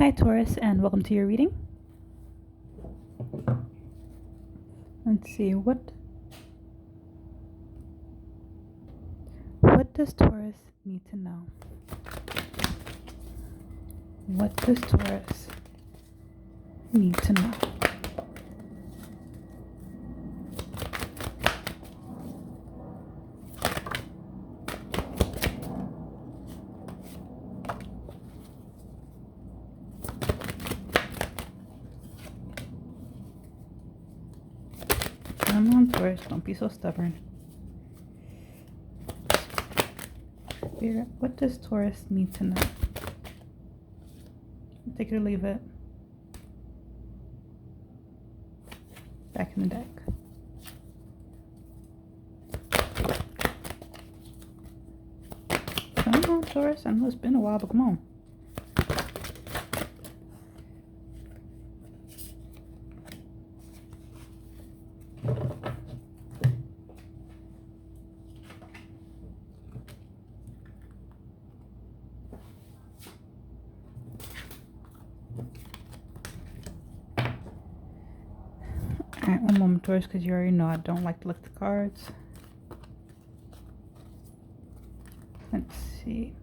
Hi Taurus, and welcome to your reading. Let's see, what does Taurus need to know? What does Taurus need to know? Come on, Taurus, don't be so stubborn. Spirit, what does Taurus need to know? Take it or leave it. Back in the deck. Come on, Taurus. I know it's been a while, but come on. Alright, one moment, Taurus, because you already know I don't like to look at the cards. Let's see.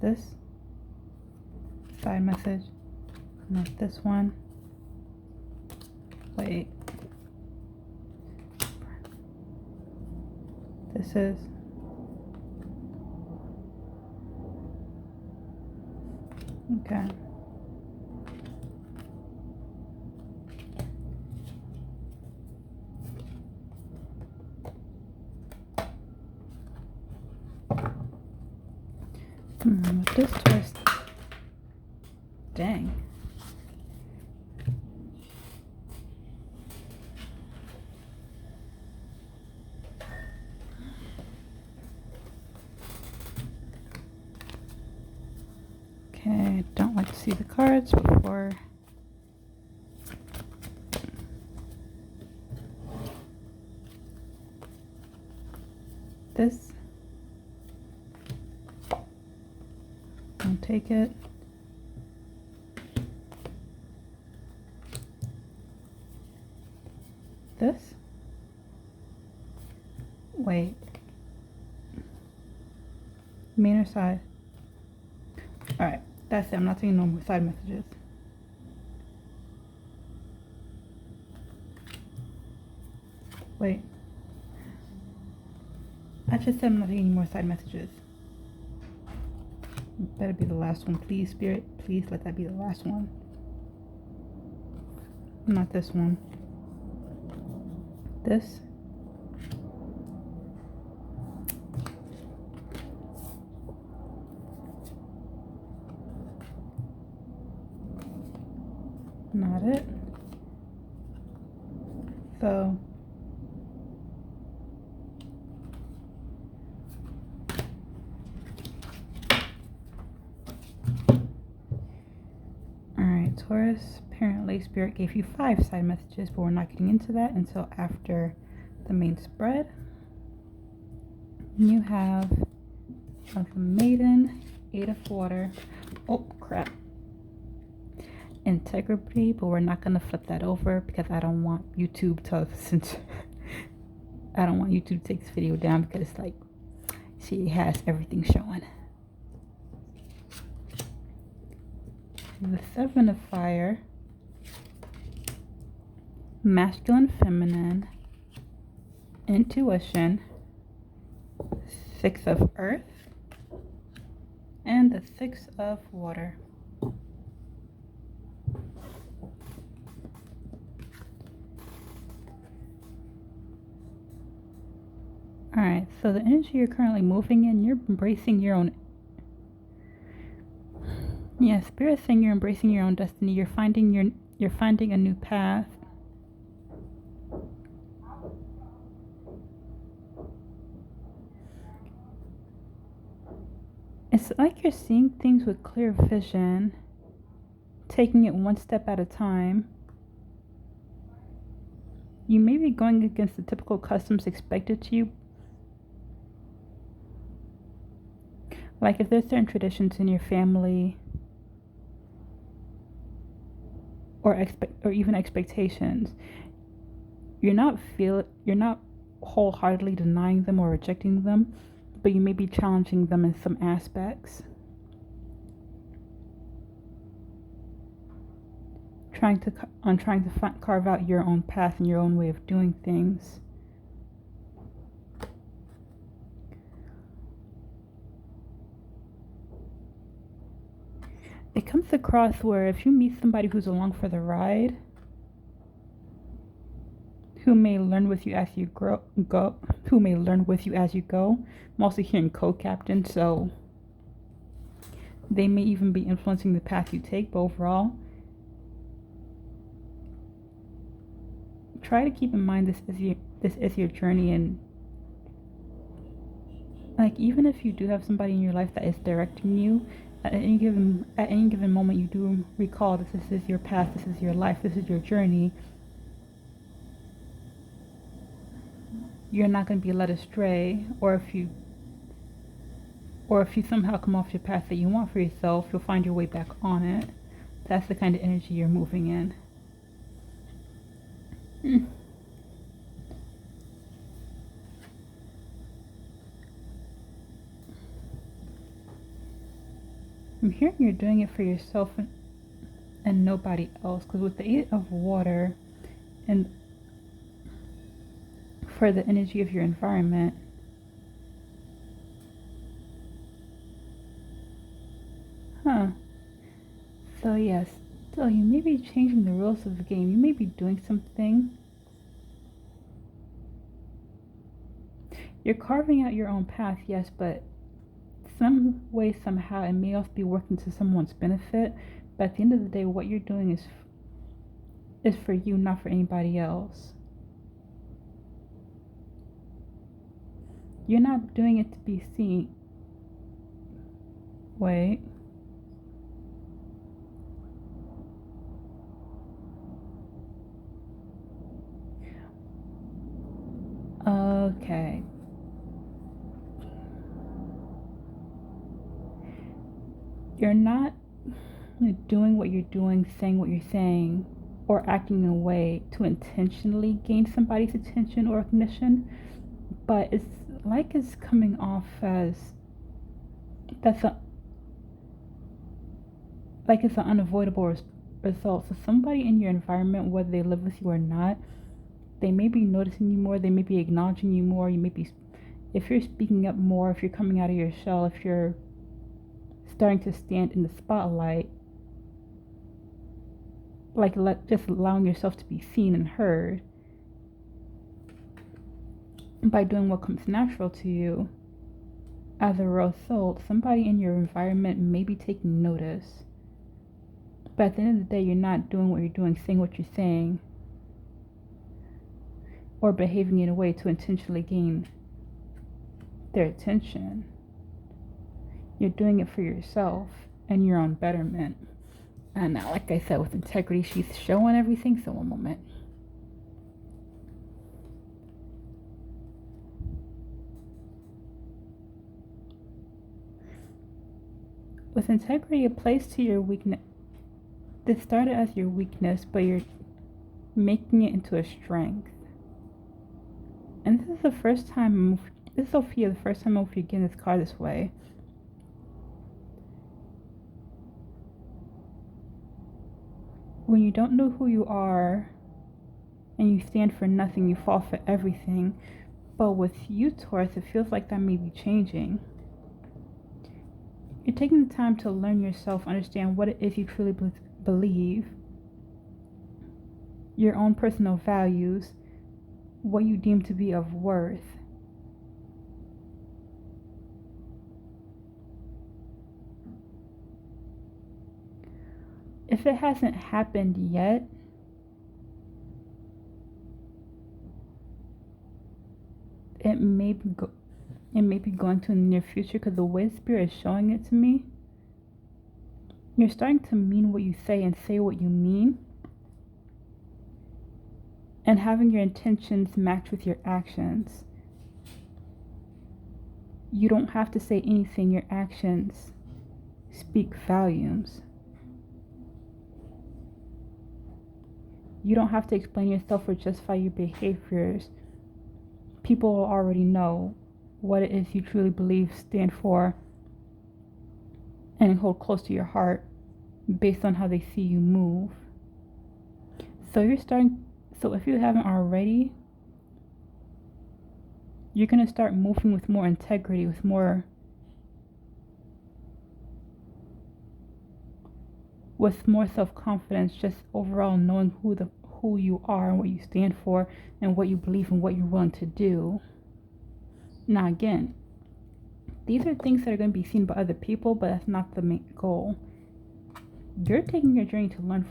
This side message, not this one. Wait. This is okay. With this twist, dang. Okay, I don't like to see the cards before. This. Don't take it. This. Wait. Main or side? Alright, that's it. I'm not taking no more side messages. Wait. I just said I'm not taking any more side messages. It better be the last one, please, Spirit. Please let that be the last one. Not this one. This. Not it. So. Alright, Taurus. Apparently, Spirit gave you 5 side messages, but we're not getting into that until after the main spread. You have the Maiden, 8 of Water. Oh, crap. Integrity, but we're not going to flip that over because I don't want YouTube to I don't want YouTube to take this video down because it's like she has everything showing. The 7 of Fire, Masculine, Feminine, Intuition, 6 of Earth, and the 6 of Water. Alright, so the energy you're currently moving in, you're embracing your own. Yeah, Spirit saying you're embracing your own destiny. You're finding a new path. It's like you're seeing things with clear vision, taking it one step at a time. You may be going against the typical customs expected to you, Like if there's certain traditions in your family or even expectations, you're not wholeheartedly denying them or rejecting them, but you may be challenging them in some aspects. Trying to carve out your own path and your own way of doing things. It comes across where if you meet somebody who's along for the ride, who may learn with you as you go. I'm also hearing co-captain, so they may even be influencing the path you take, but overall, try to keep in mind this is your journey, and like even if you do have somebody in your life that is directing you, at any given moment you do recall that this is your path, this is your life, this is your journey. You're not going to be led astray, or if you somehow come off your path that you want for yourself, you'll find your way back on it. That's the kind of energy you're moving in. I'm hearing you're doing it for yourself and nobody else, because with the 8 of water and for the energy of your environment, so yes, so you may be changing the rules of the game. You may be doing something. You're carving out your own path, yes, but some way, somehow, it may also be working to someone's benefit. But at the end of the day, what you're doing is for you, not for anybody else. You're not doing it to be seen. Wait. Okay. You're not doing what you're doing, saying what you're saying, or acting in a way to intentionally gain somebody's attention or recognition, but it's coming off as it's an unavoidable result. So somebody in your environment, whether they live with you or not, they may be noticing you more, they may be acknowledging you more, if you're speaking up more, if you're coming out of your shell, if you're starting to stand in the spotlight, just allowing yourself to be seen and heard by doing what comes natural to you. As a result, somebody in your environment may be taking notice, but at the end of the day, you're not doing what you're doing, saying what you're saying, or behaving in a way to intentionally gain their attention. You're doing it for yourself and your own betterment. And now, like I said, with integrity, she's showing everything. So one moment. With integrity, it plays to your weakness. This started as your weakness, but you're making it into a strength. And this is the first time, this is Sophia, the first time I'm getting this card this way. When you don't know who you are and you stand for nothing, you fall for everything. But with you, Taurus, it feels like that may be changing. You're taking the time to learn yourself, understand what it is you truly believe, your own personal values, what you deem to be of worth. If it hasn't happened yet, it may be going to in the near future, because the way Spirit is showing it to me, you're starting to mean what you say and say what you mean, and having your intentions match with your actions. You don't have to say anything. Your actions speak volumes. You don't have to explain yourself or justify your behaviors. People already know what it is you truly believe, stand for, and hold close to your heart based on how they see you move. So if you haven't already, you're going to start moving with more integrity, with more self-confidence, just overall knowing who you are and what you stand for and what you believe and what you're willing to do. Now again, these are things that are going to be seen by other people, but that's not the main goal. You're taking your journey to learn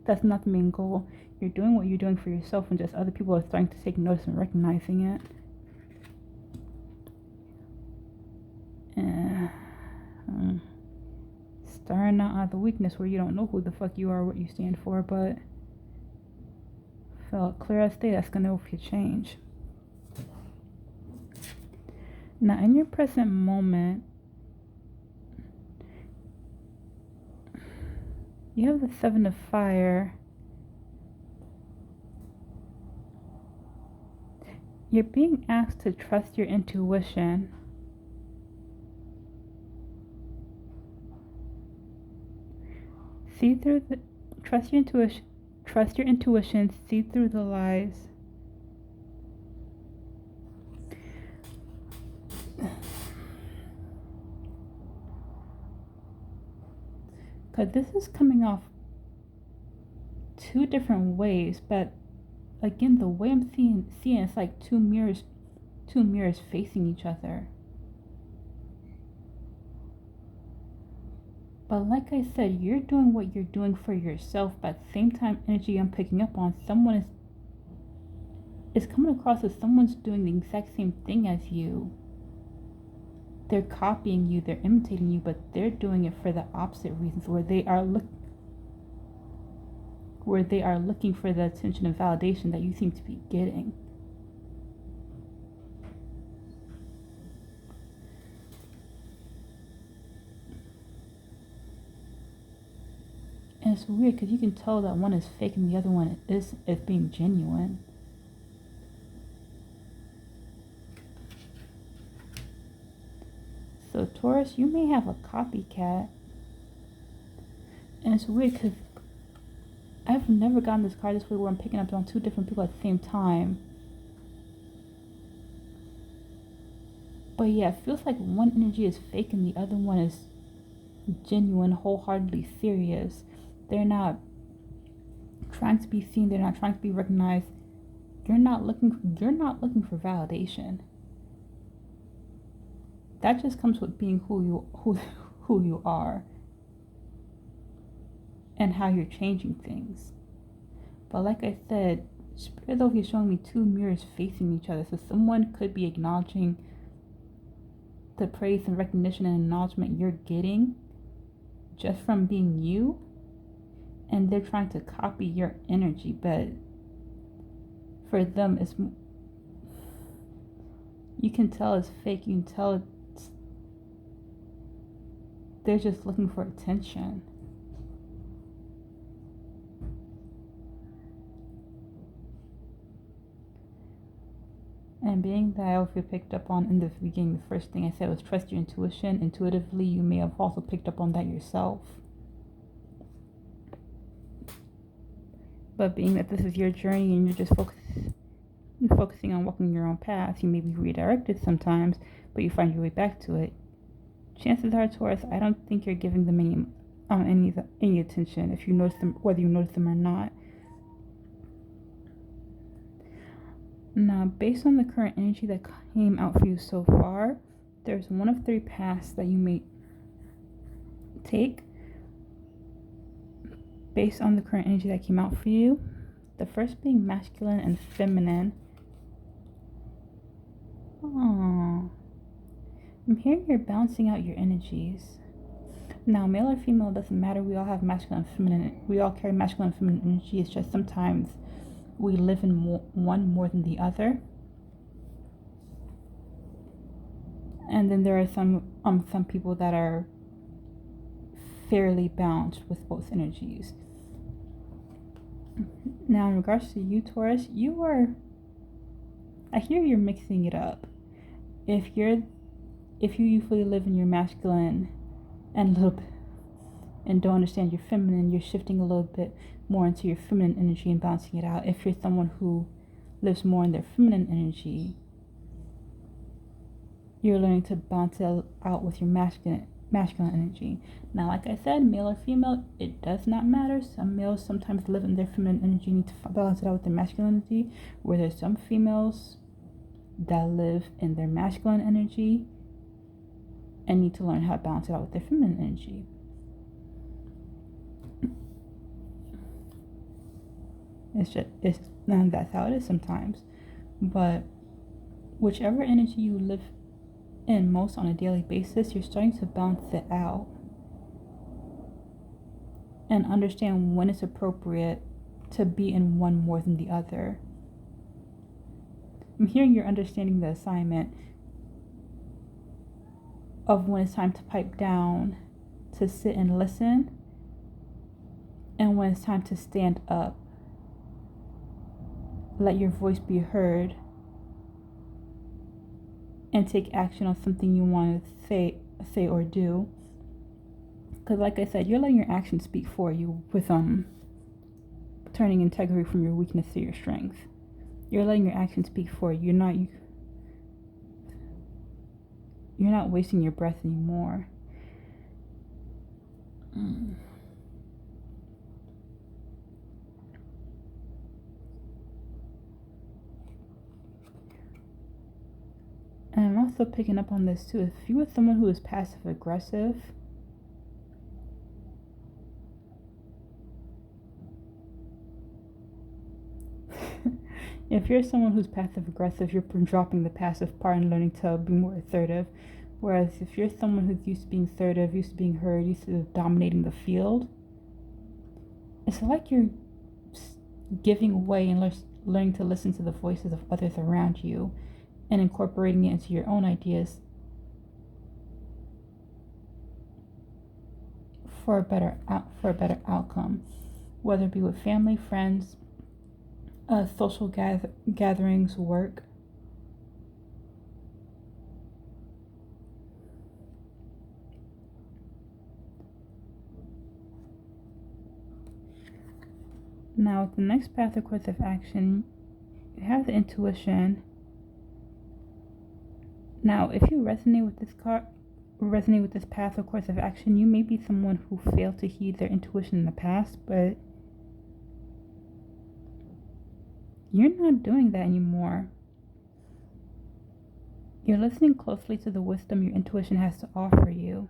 that's not the main goal. You're doing what you're doing for yourself, and just other people are starting to take notice and recognizing it. Starting out of the weakness where you don't know who the fuck you are, what you stand for, but felt clear as day, that's gonna change. Now, in your present moment, you have the 7 of Fire. You're being asked to trust your intuition. Trust your intuition, see through the lies. Because this is coming off two different ways, but again, the way I'm seeing it's like two mirrors facing each other. But like I said, you're doing what you're doing for yourself, but at the same time, energy I'm picking up on, someone is coming across as someone's doing the exact same thing as you. They're copying you, they're imitating you, but they're doing it for the opposite reasons, where they are looking for the attention and validation that you seem to be getting. And it's weird because you can tell that one is fake and the other one is being genuine. So Taurus, you may have a copycat. And it's weird because I've never gotten this card this way where I'm picking up on two different people at the same time. But yeah, it feels like one energy is fake and the other one is genuine, wholeheartedly serious. They're not trying to be seen, they're not trying to be recognized. You're not looking for validation. That just comes with being who you are and how you're changing things. But like I said, Spirit though is showing me two mirrors facing each other. So someone could be acknowledging the praise and recognition and acknowledgement you're getting just from being you, and they're trying to copy your energy, but for them you can tell it's fake. You can tell they're just looking for attention. And being that I also picked up on in the beginning, the first thing I said was trust your intuition. Intuitively, you may have also picked up on that yourself. But being that this is your journey and you're just focusing on walking your own path, you may be redirected sometimes, but you find your way back to it. Chances are, Taurus, I don't think you're giving them any attention, if you notice them, whether you notice them or not. Now, based on the current energy that came out for you so far, there's one of three paths that you may take based on the current energy that came out for you. The first being masculine and feminine. Oh, I'm hearing you're balancing out your energies. Now, male or female doesn't matter. We all have masculine and feminine. We all carry masculine and feminine energy. It's just sometimes we live in one more than the other. And then there are some people that are fairly balanced with both energies. Now, in regards to you, Taurus, I hear you're mixing it up. If you usually live in your masculine and a little bit, and don't understand your feminine, you're shifting a little bit more into your feminine energy and balancing it out. If you're someone who lives more in their feminine energy, you're learning to balance it out with your masculine energy. Now, like I said, male or female, it does not matter. Some males sometimes live in their feminine energy, need to balance it out with their masculine energy, where there's some females that live in their masculine energy and need to learn how to balance it out with their feminine energy. And that's how it is sometimes. But whichever energy you live in most on a daily basis, you're starting to balance it out and understand when it's appropriate to be in one more than the other. I'm hearing you're understanding the assignment of when it's time to pipe down, to sit and listen, and when it's time to stand up. Let your voice be heard and take action on something you want to say or do. Because like I said, you're letting your actions speak for you with turning integrity from your weakness to your strength. You're letting your actions speak for you. You're not wasting your breath anymore. And I'm also picking up on this too. If you are someone who is passive aggressive, if you're someone who's passive aggressive, you're dropping the passive part and learning to be more assertive. Whereas if you're someone who's used to being assertive, used to being heard, used to dominating the field, it's like you're giving away and learning to listen to the voices of others around you and incorporating it into your own ideas for a better outcome, whether it be with family, friends, social gatherings, work. Now, with the next path or course of action, you have the intuition. Now, if you resonate with this path or course of action, you may be someone who failed to heed their intuition in the past, but you're not doing that anymore. You're listening closely to the wisdom your intuition has to offer you.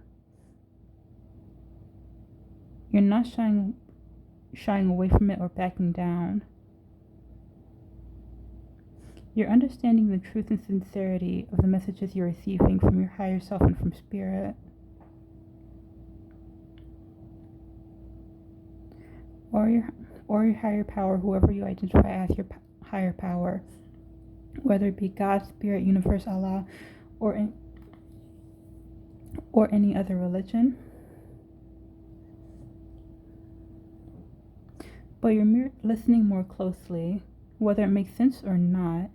You're not shying away from it or backing down. You're understanding the truth and sincerity of the messages you're receiving from your higher self and from spirit. Or your higher power, whoever you identify as your higher power, whether it be God, Spirit, Universe, Allah, or any other religion. But you're listening more closely, whether it makes sense or not,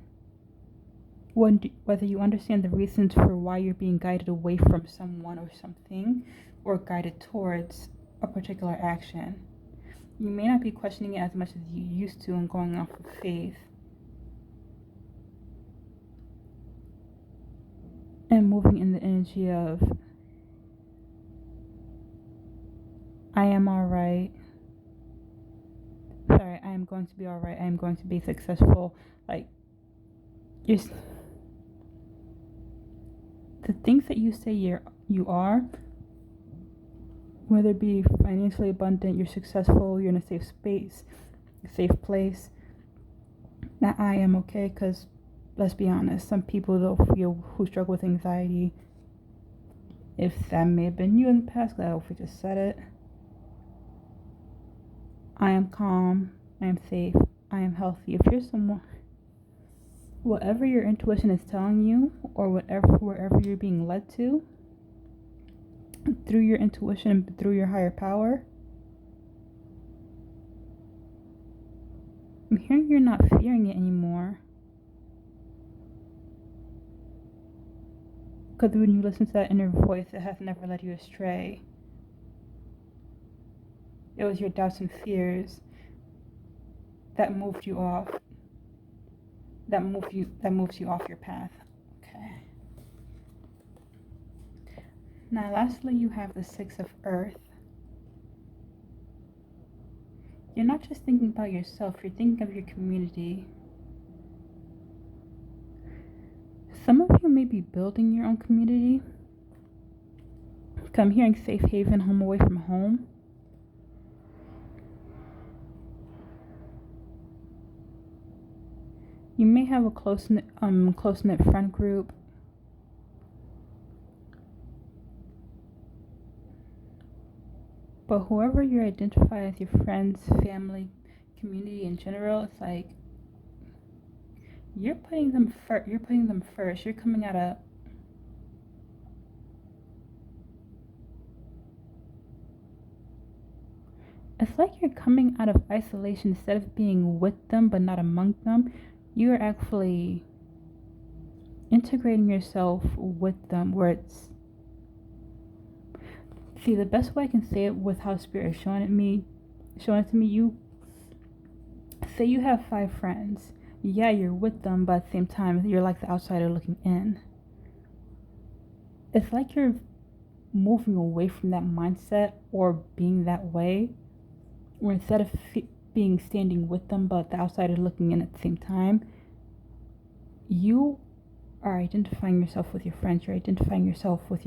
whether you understand the reasons for why you're being guided away from someone or something, or guided towards a particular action. You may not be questioning it as much as you used to and going off of faith. And moving in the energy of, I am alright. Sorry, I am going to be alright. I am going to be successful. Like, the things that you say you are, whether it be financially abundant, you're successful, you're in a safe space, a safe place, that I am okay, because let's be honest, some people who struggle with anxiety, if that may have been you in the past, glad if we just said it, I am calm, I am safe, I am healthy. If you're someone Whatever your intuition is telling you, or wherever you're being led to, through your intuition and through your higher power, I'm hearing you're not fearing it anymore. Because when you listen to that inner voice, it has never led you astray. It was your doubts and fears that moved you off. That moves you off your path. Okay. Now, lastly, you have the Six of Earth. You're not just thinking about yourself, you're thinking of your community. Some of you may be building your own community. I'm hearing safe haven, home away from home. You may have a close-knit friend group. But whoever you identify as your friends, family, community in general, it's like you're putting them first. You're coming out of it's like you're coming out of isolation. Instead of being with them but not among them, you're actually integrating yourself with them, where it's, see, the best way I can say it with how Spirit is showing it to me, you say you have 5 friends. Yeah, you're with them, but at the same time, you're like the outsider looking in. It's like you're moving away from that mindset or being that way, where instead of being standing with them, but the outsider looking in at the same time, you are identifying yourself with your friends. You're identifying yourself with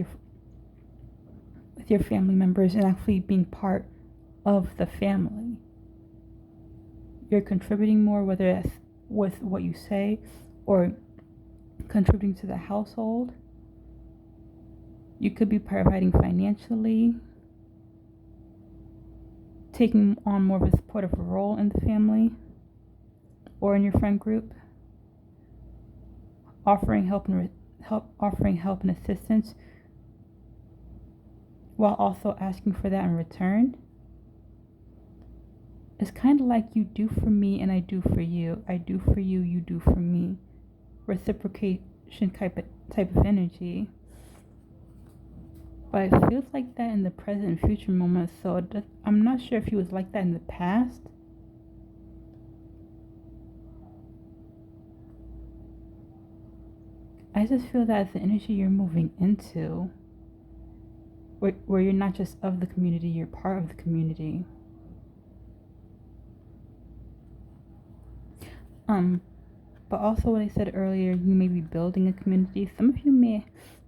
your family members and actually being part of the family. You're contributing more, whether it's with what you say or contributing to the household. You could be providing financially, taking on more of a supportive role in the family or in your friend group, offering help and assistance, while also asking for that in return. It's kind of like you do for me and I do for you. I do for you, you do for me. Reciprocation type of energy. But it feels like that in the present and future moments. So I'm not sure if he was like that in the past. I just feel that it's the energy you're moving into, where you're not just of the community, you're part of the community. But also what I said earlier, you may be building a community. Some of you may,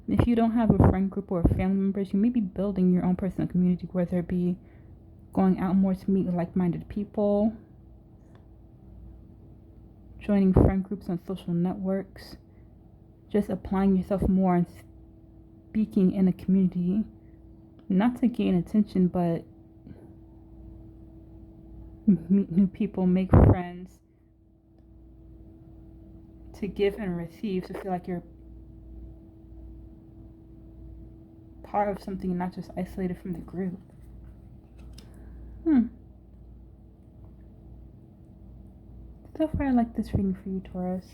if you don't have a friend group or family members, you may be building your own personal community, whether it be going out more to meet like-minded people, joining friend groups on social networks, just applying yourself more and speaking in a community, not to gain attention, but meet new people, make friends, to give and receive, to feel like you're part of something and not just isolated from the group. So far, I like this reading for you, Taurus.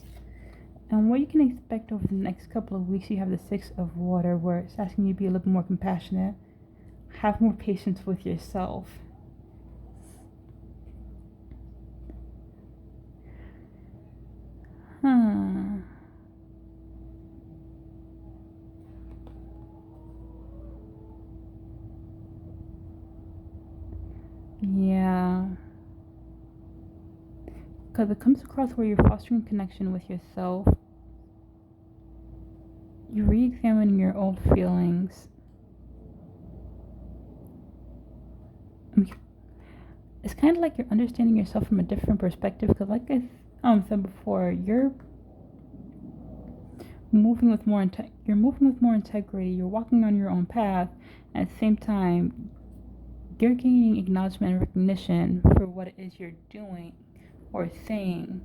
And what you can expect over the next couple of weeks, you have the Six of Water, where it's asking you to be a little more compassionate, have more patience with yourself. Yeah. Because it comes across where you're fostering connection with yourself. You're re-examining your old feelings. It's kind of like you're understanding yourself from a different perspective. Because like I said before, you're moving with more integrity. You're walking on your own path. At the same time, you're gaining acknowledgement and recognition for what it is you're doing or saying,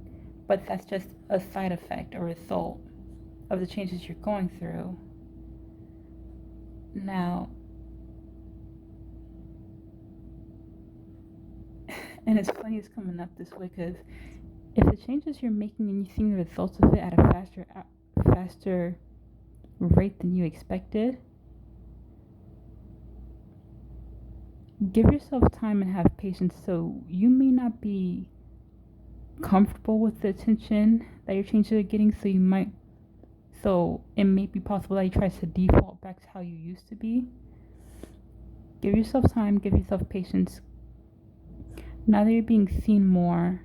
but that's just a side effect or result of the changes you're going through. Now, and it's funny it's coming up this way because if the changes you're making and you're seeing the results of it at a faster rate than you expected, give yourself time and have patience. So you may not be comfortable with the attention that your changes are getting, so it may be possible that you try to default back to how you used to be. Give yourself time, give yourself patience. Now that you're being seen more,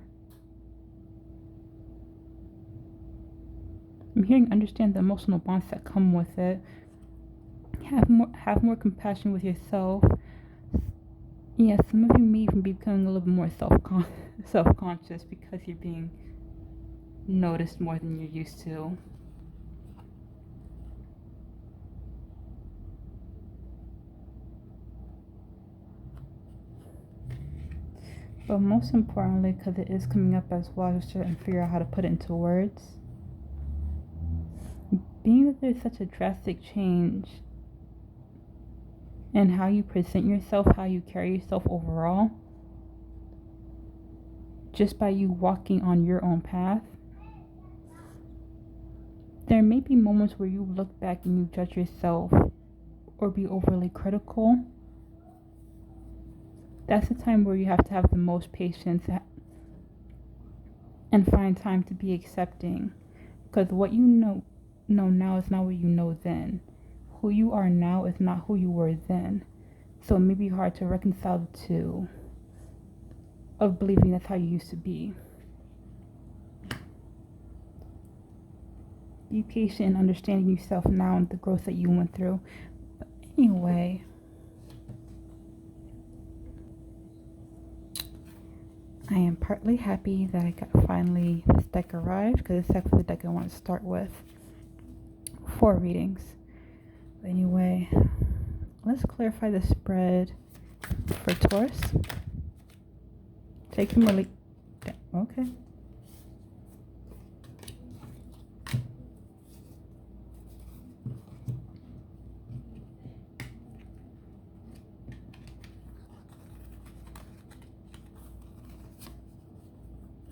I'm hearing understand the emotional bonds that come with it. Have more compassion with yourself. Yeah, some of you may even be becoming a little bit more self-conscious because you're being noticed more than you're used to. But most importantly, because it is coming up as well, just trying to figure out how to put it into words. Being that there's such a drastic change in how you present yourself, how you carry yourself overall, just by you walking on your own path, there may be moments where you look back and you judge yourself or be overly critical. That's the time where you have to have the most patience and find time to be accepting, because what you know now is not what you know then. Who you are now is not who you were then. So it may be hard to reconcile the two of believing that's how you used to be. Be patient in understanding yourself now and the growth that you went through. But anyway, I am partly happy that I got finally this deck arrived, because it's actually the deck I want to start with for readings. But anyway, let's clarify the spread for Taurus. Take some really. Okay.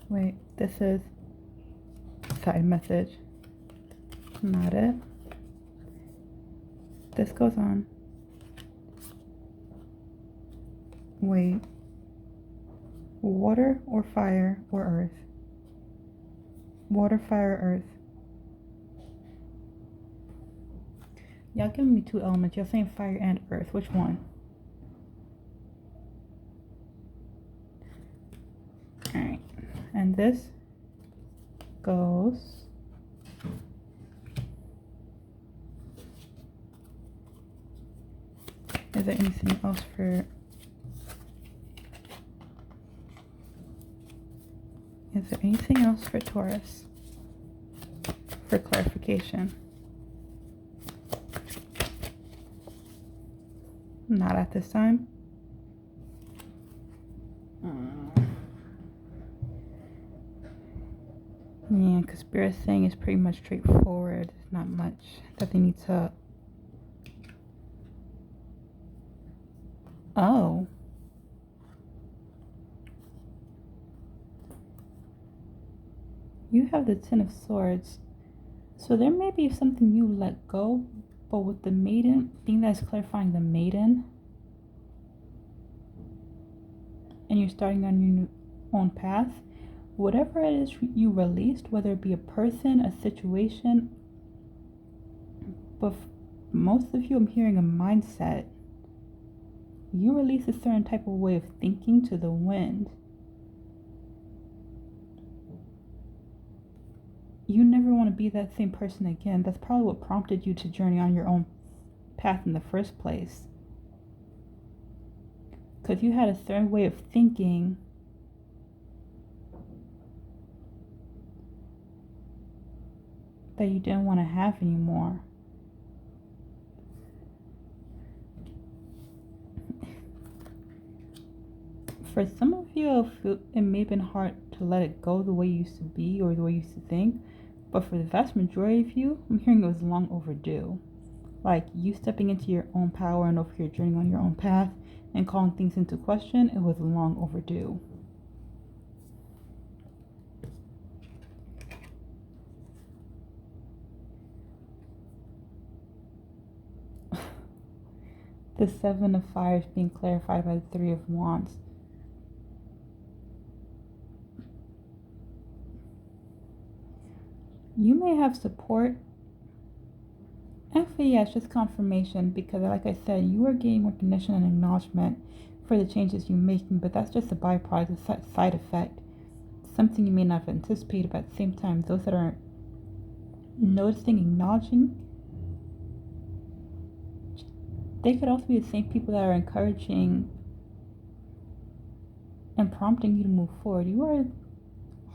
Wait, this is side message. Not it. This goes on. Wait. Water or fire or earth? Water, fire, earth. Y'all giving me two elements. Y'all saying fire and earth. Which one? Alright. And this goes. Is there anything else for? Is there anything else for Taurus for clarification? Not at this time. Yeah, because Spirit's saying is pretty much straightforward. There's not much that they need to. Oh. You have the Ten of Swords. So there may be something you let go, but with the Maiden, I think that's clarifying the Maiden. And you're starting on your own path. Whatever it is you released, whether it be a person, a situation, but most of you, I'm hearing a mindset. You release a certain type of way of thinking to the wind. You never want to be that same person again. That's probably what prompted you to journey on your own path in the first place. Because you had a certain way of thinking that you didn't want to have anymore. For some of you, it may have been hard to let it go the way you used to be or the way you used to think. But for the vast majority of you, I'm hearing it was long overdue. Like you stepping into your own power and over here journeying on your own path and calling things into question, it was long overdue. The Seven of Fires being clarified by the Three of Wands. You may have support. Actually, yeah, it's just confirmation because, like I said, you are getting recognition and acknowledgement for the changes you're making, but that's just a byproduct, a side effect. Something you may not have anticipated, but at the same time, those that are noticing, acknowledging, they could also be the same people that are encouraging and prompting you to move forward. You are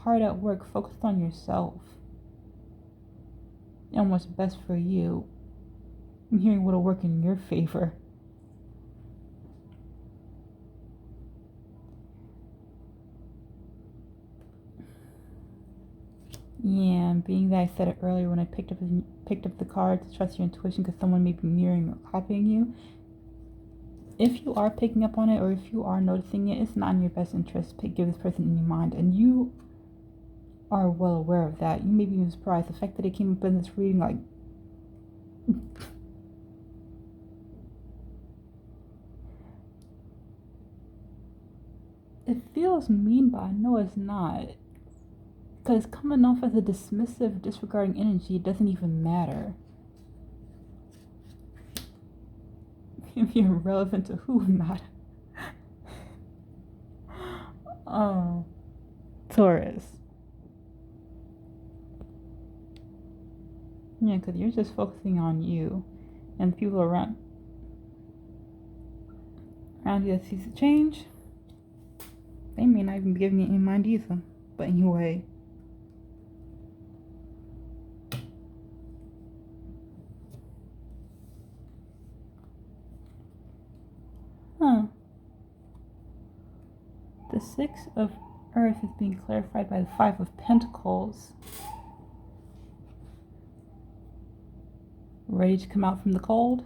hard at work, focused on yourself and what's best for you. I'm hearing what'll work in your favor. Yeah, and being that I said it earlier when I picked up the card to trust your intuition because someone may be mirroring or copying you. If you are picking up on it or if you are noticing it, it's not in your best interest to give this person any mind, and you are well aware of that. You may be even surprised. The fact that it came up in this reading, like, it feels mean, but I know it's not. Because coming off as a dismissive, disregarding energy, it doesn't even matter. If you're irrelevant to who, not. Oh, Taurus. Yeah, because you're just focusing on you, and the people around you that sees the change, they may not even be giving you any mind either. But anyway. The Six of Earth is being clarified by the Five of Pentacles. Ready to come out from the cold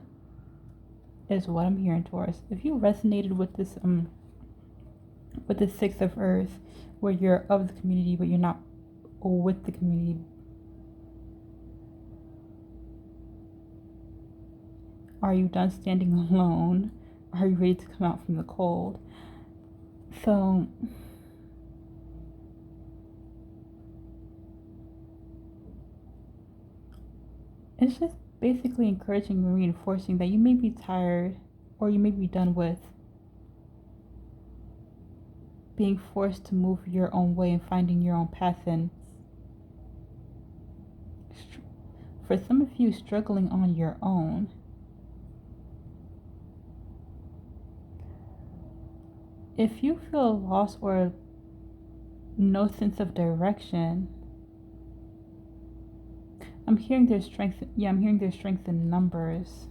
is what I'm hearing, Taurus. If you resonated with this with the Six of Earth, where you're of the community but you're not with the community, are you done standing alone? Are you ready to come out from the cold? So it's just basically encouraging and reinforcing that you may be tired or you may be done with being forced to move your own way and finding your own path, and for some of you struggling on your own. If you feel lost or no sense of direction, I'm hearing there's strength. Yeah, I'm hearing there's strength in numbers.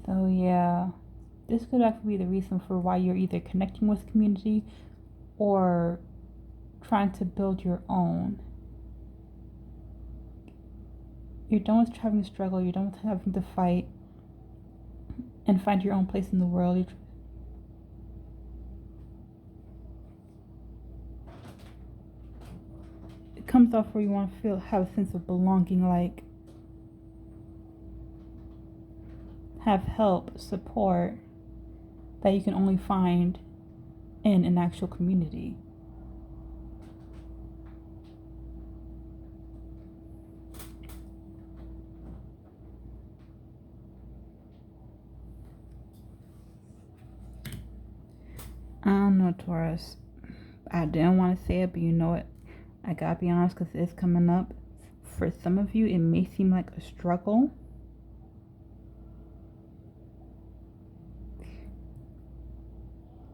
So yeah, this could actually be the reason for why you're either connecting with community or trying to build your own. You're done with having to struggle. You're done with having to fight and find your own place in the world. It comes off where you want to have a sense of belonging, like have help, support that you can only find in an actual community. I don't know, Taurus. I didn't want to say it, but you know what? I gotta be honest because it's coming up. For some of you, it may seem like a struggle.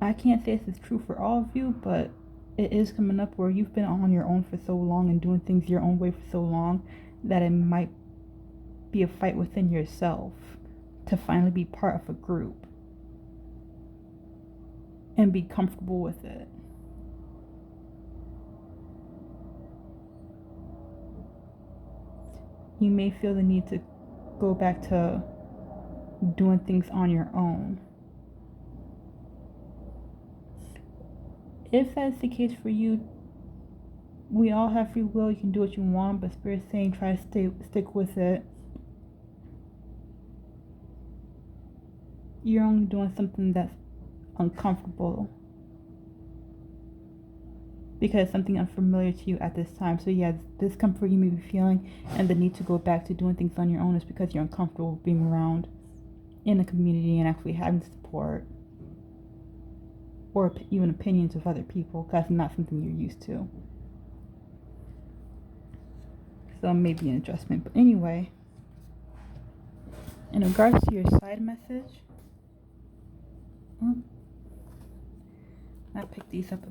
I can't say this is true for all of you, but it is coming up where you've been on your own for so long and doing things your own way for so long that it might be a fight within yourself to finally be part of a group and be comfortable with it. You may feel the need to go back to doing things on your own. If that's the case for you, we all have free will. You can do what you want, but Spirit's saying try to stick with it. You're only doing something that's uncomfortable because something unfamiliar to you at this time. So yeah, discomfort you may be feeling and the need to go back to doing things on your own is because you're uncomfortable being around in a community and actually having support or even opinions of other people, because it's not something you're used to. So maybe an adjustment. But anyway, in regards to your side message, I picked these up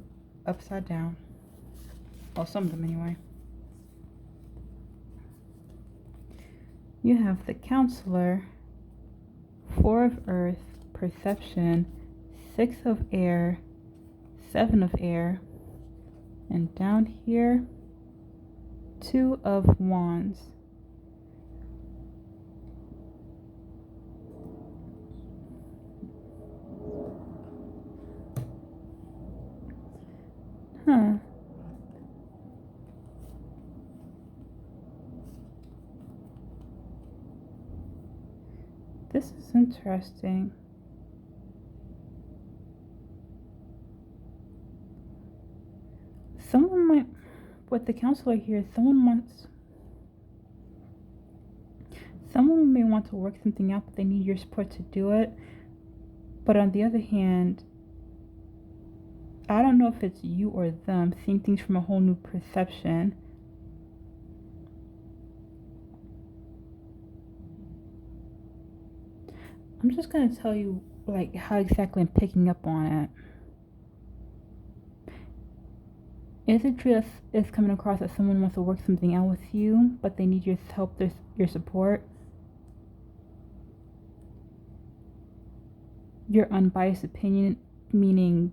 upside down. Well, some of them anyway. You have the Counselor, 4 of Earth, Perception, 6 of Air, 7 of Air, and down here, 2 of Wands. This is interesting. Someone might, with the Counselor here, someone may want to work something out, but they need your support to do it. But on the other hand, I don't know if it's you or them seeing things from a whole new perception. I'm just going to tell you like how exactly I'm picking up on it. Is it true that it's coming across that someone wants to work something out with you, but they need your help, your support? Your unbiased opinion, meaning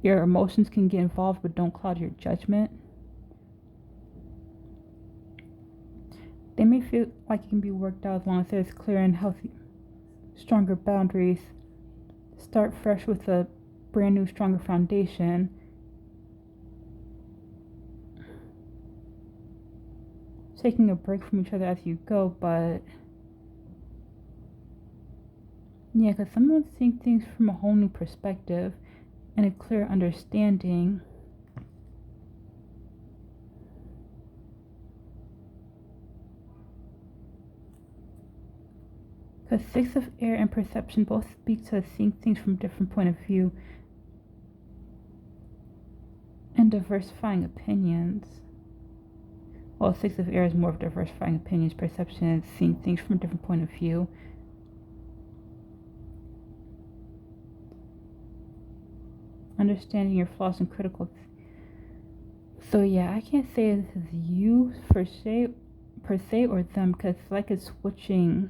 your emotions can get involved but don't cloud your judgment. They may feel like it can be worked out as long as there's clear and healthy, stronger boundaries. Start fresh with a brand new, stronger foundation. Taking a break from each other as you go, but yeah, because someone's seeing things from a whole new perspective and a clear understanding. Because 6 of Air and Perception both speak to seeing things from a different point of view and diversifying opinions. Well, 6 of Air is more of diversifying opinions. Perception is seeing things from a different point of view. Understanding your flaws and critical. So yeah, I can't say this is you per se or them, because like it's switching.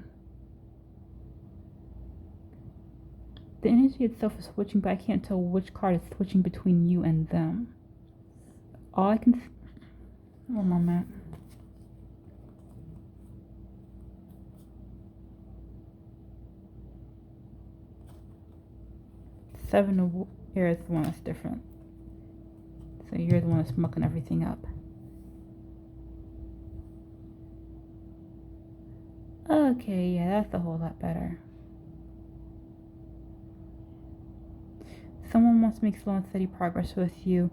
The energy itself is switching, but I can't tell which card is switching between you and them. All I can... One moment. Seven of Air is the one that's different. So you're the one that's mucking everything up. Okay, yeah, that's a whole lot better. Someone wants to make slow and steady progress with you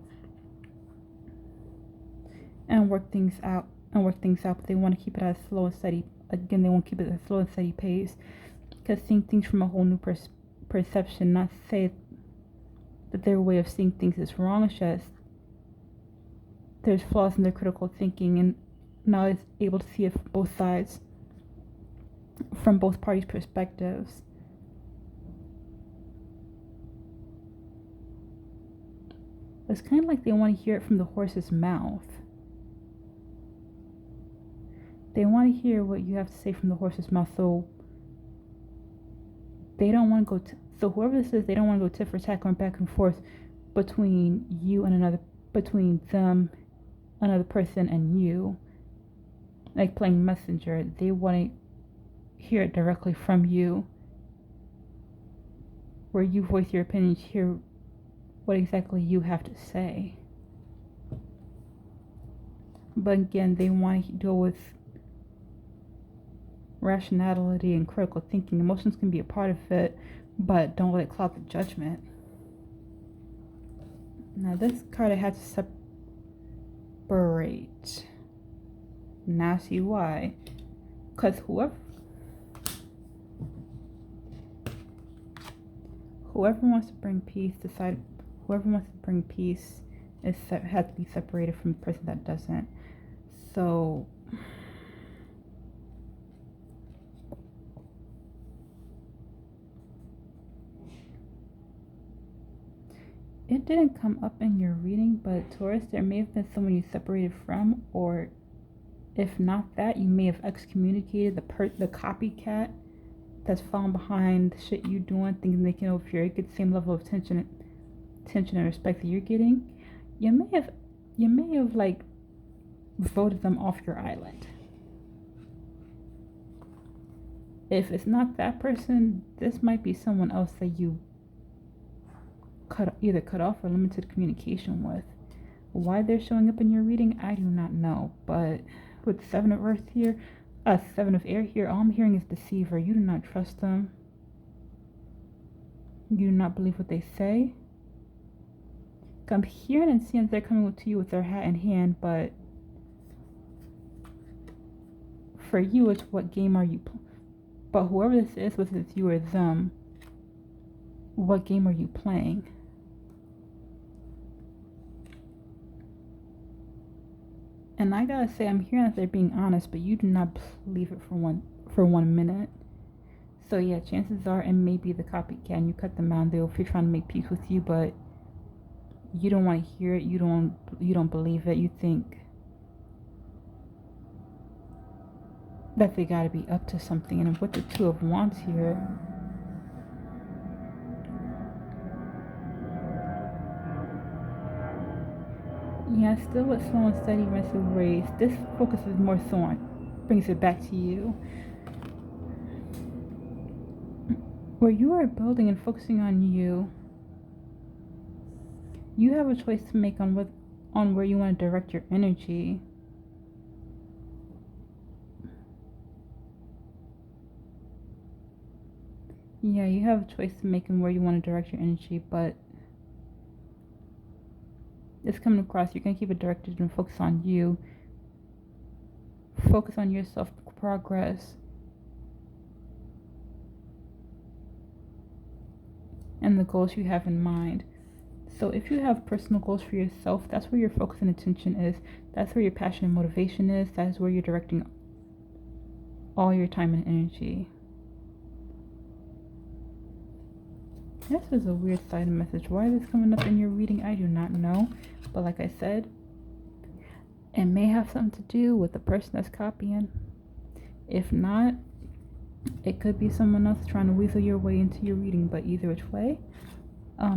and work things out, but they want to keep it at a slow and steady. Again, they want to keep it at a slow and steady pace, because seeing things from a whole new perception, not to say that their way of seeing things is wrong, it's just there's flaws in their critical thinking, and now it's able to see it from both sides, from both parties' perspectives. It's kind of like they want to hear it from the horse's mouth. They want to hear what you have to say from the horse's mouth, so they don't want to go so whoever this is, they don't want to go tit for tat, going back and forth between you and between them, another person, and you, like playing messenger. They want to hear it directly from you, where you voice your opinions, hear what exactly you have to say. But again, they want to deal with rationality and critical thinking. Emotions can be a part of it, but don't let it cloud the judgment. Now this card, I had to separate. Now see why. Because whoever wants to bring peace, whoever wants to bring peace has to be separated from the person that doesn't. So it didn't come up in your reading, but Taurus, there may have been someone you separated from, or if not that, you may have excommunicated the copycat that's falling behind the shit you doing, thinking they can overhear it, get the same level of attention and respect that you're getting. You may have like voted them off your island. If it's not that person, this might be someone else that you either cut off or limited communication with. Why they're showing up in your reading, I do not know. But with 7 of Earth here, 7 of Air here, all I'm hearing is deceiver. You do not trust them. You do not believe what they say. I'm hearing and seeing they're coming to you with their hat in hand, but for you, it's what game are you playing? But whoever this is, whether it's you or them, what game are you playing? And I gotta say, I'm hearing that they're being honest, but you do not believe it for one minute. So yeah, chances are it may be the copycat, and you cut them out. They'll be trying to make peace with you, but you don't want to hear it. You don't believe it. You think that they gotta be up to something. And with the 2 of Wands here, yeah, still with slow and steady mental raise. This focuses more so on, brings it back to you. Where you are building and focusing on you, you have a choice to make on where you want to direct your energy. Yeah, you have a choice to make on where you want to direct your energy, but it's coming across, you're going to keep it directed and focus on you. Focus on your self-progress. And the goals you have in mind. So if you have personal goals for yourself, that's where your focus and attention is. That's where your passion and motivation is. That is where you're directing all your time and energy. This is a weird side message. Why is this coming up in your reading? I do not know. But like I said, it may have something to do with the person that's copying. If not, it could be someone else trying to weasel your way into your reading. But either which way,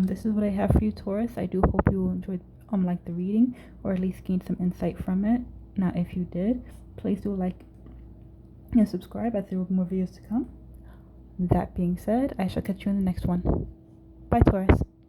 this is what I have for you, Taurus. I do hope you enjoyed like the reading, or at least gained some insight from it. Now, if you did, please do like and subscribe, as there will be more videos to come. That being said, I shall catch you in the next one. Bye, Taurus.